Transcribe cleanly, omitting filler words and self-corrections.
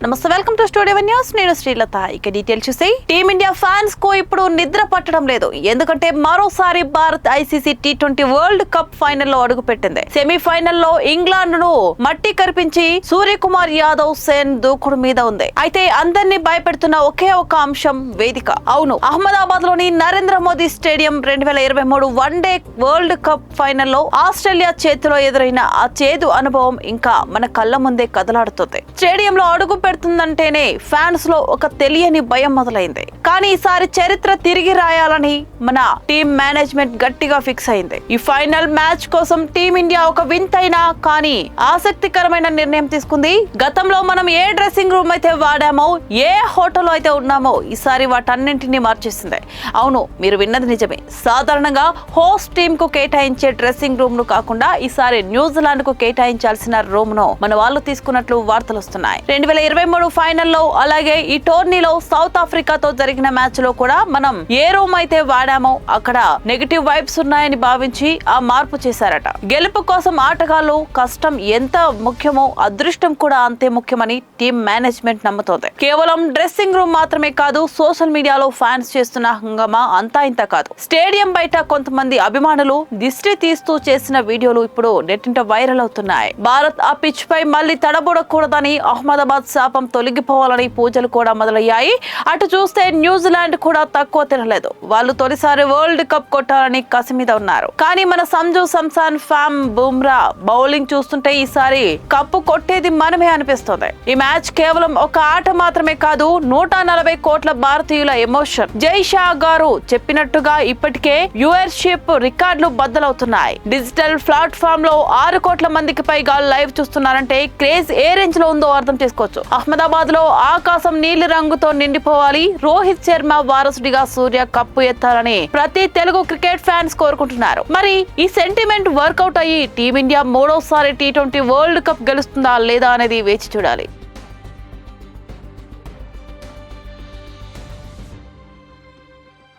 నమస్తే, welcome to studio news. నేను శ్రీలత. ఇక డీటెయిల్ చూసి టీమిండియా ఫ్యాన్స్ కు ఇప్పుడు నిద్ర పట్టడం లేదు. ఎందుకంటే మరోసారి Bharat ICC T20 world cup final లో అడుగు పెట్టింది. సెమీఫైనల్ లో ఇంగ్లాండ్ ను మట్టి కరిపించి సూర్యకుమార్ యాదవ్ సేన్ దూకుడు మీద ఉంది. అయితే అందరినీ భయపెడుతున్న ఒకే ఒక అంశం వేదిక. అవును, అహ్మదాబాద్ లోని Narendra Modi stadium 2023 one day world cup final లో ఆస్ట్రేలియా చేతిలో ఎదురైన ఆ చేదు అనుభవం ఇంకా మన కళ్ళ ముందే కదలాడుతుంది. స్టేడియంలో అడుగు పెడుతుందంటేనే ఫ్యాన్స్ లో ఒక తెలియని భయం మొదలైంది. కానీ ఈసారి చరిత్ర తిరిగి రాయాలని మన టీం మేనేజ్మెంట్ గట్టిగా ఫిక్స్ అయింది. ఈ ఫైనల్ మ్యాచ్ కోసం టీమిండియా ఒక వింతైన కానీ ఆసక్తికరమైన నిర్ణయం తీసుకుంది. గతంలో మనం ఏ డ్రెస్సింగ్ రూమ్ అయితే వాడామో, ఏ హోటల్ అయితే ఉన్నామో, ఈసారి వాటన్నింటినీ మార్చేసింది. అవును, మీరు విన్నది నిజమే. సాధారణంగా హోస్ట్ టీమ్ కు కేటాయించే డ్రెస్సింగ్ రూమ్ ను కాకుండా ఈసారి న్యూజిలాండ్ కు కేటాయించాల్సిన రూమ్ ను మన వాళ్ళు తీసుకున్నట్లు వార్తలు వస్తున్నాయి. 2023 ఫైనల్ లో, అలాగే ఈ టోర్నీలో సౌత్ ఆఫ్రికాతో జరిగిన మ్యాచ్ లో కూడా మనం ఏ రూమ్ అయితే వాడామో అక్కడ నెగటివ్ వైబ్స్ ఉన్నాయని భావించి ఆ మార్పు చేశారట. గెలుపు కోసం ఆటగాళ్లు కష్టం ఎంత ముఖ్యమో అదృష్టం కూడా అంతే ముఖ్యమని టీం మేనేజ్మెంట్ నమ్ముతోంది. కేవలం డ్రెస్సింగ్ రూమ్ మాత్రమే కాదు, సోషల్ మీడియాలో ఫ్యాన్స్ చేస్తున్న హంగామా అంతా ఇంత కాదు. స్టేడియం బయట కొంతమంది అభిమానులు దిష్టి తీస్తూ చేసిన వీడియోలు ఇప్పుడు నెట్టింట వైరల్ అవుతున్నాయి. భారత్ ఆ పిచ్ పై మళ్లీ తడబడకూడదని, అహ్మదాబాద్ శాపం తొలగిపోవాలని పూజలు కూడా మొదలయ్యాయి. అటు చూస్తే న్యూజిలాండ్ కూడా తక్కువ తినలేదు. వాళ్ళు తొలిసారి వరల్డ్ కప్ కొట్టాలని కసి మీద ఉన్నారు. కానీ మన సంజు సంసాన్, ఫ్యామ్ బుమ్రా బౌలింగ్ చూస్తుంటే ఈసారి కప్పు కొట్టేది మనమే అనిపిస్తుంది. ఈ మ్యాచ్ కేవలం ఒక ఆట మాత్రమే కాదు, 140 కోట్ల భారతీయుల ఎమోషన్. జై షా గారు చెప్పినట్టుగా ఇప్పటికే వ్యూవర్షిప్ రికార్డులు బద్దలవుతున్నాయి. డిజిటల్ ప్లాట్ఫామ్ లో 6 కోట్ల మందికి పైగా లైవ్ చూస్తున్నారంటే క్రేజ్ ఏ రేంజ్ లో ఉందో అర్థం చేసుకోవచ్చు. అహ్మదాబాద్ లో ఆకాశం నీలి రంగుతో నిండిపోవాలి. రోహిత్ శర్మ వారసుడిగా సూర్య కప్పు ఎత్తాలని ప్రతి తెలుగు క్రికెట్ ఫ్యాన్స్ కోరుకుంటున్నారు. మరి ఈ సెంటిమెంట్ వర్కౌట్ అయ్యి టీమిండియా 3వ సారి టీ20 వరల్డ్ కప్ గెలుస్తుందా లేదా అనేది వేచి చూడాలి.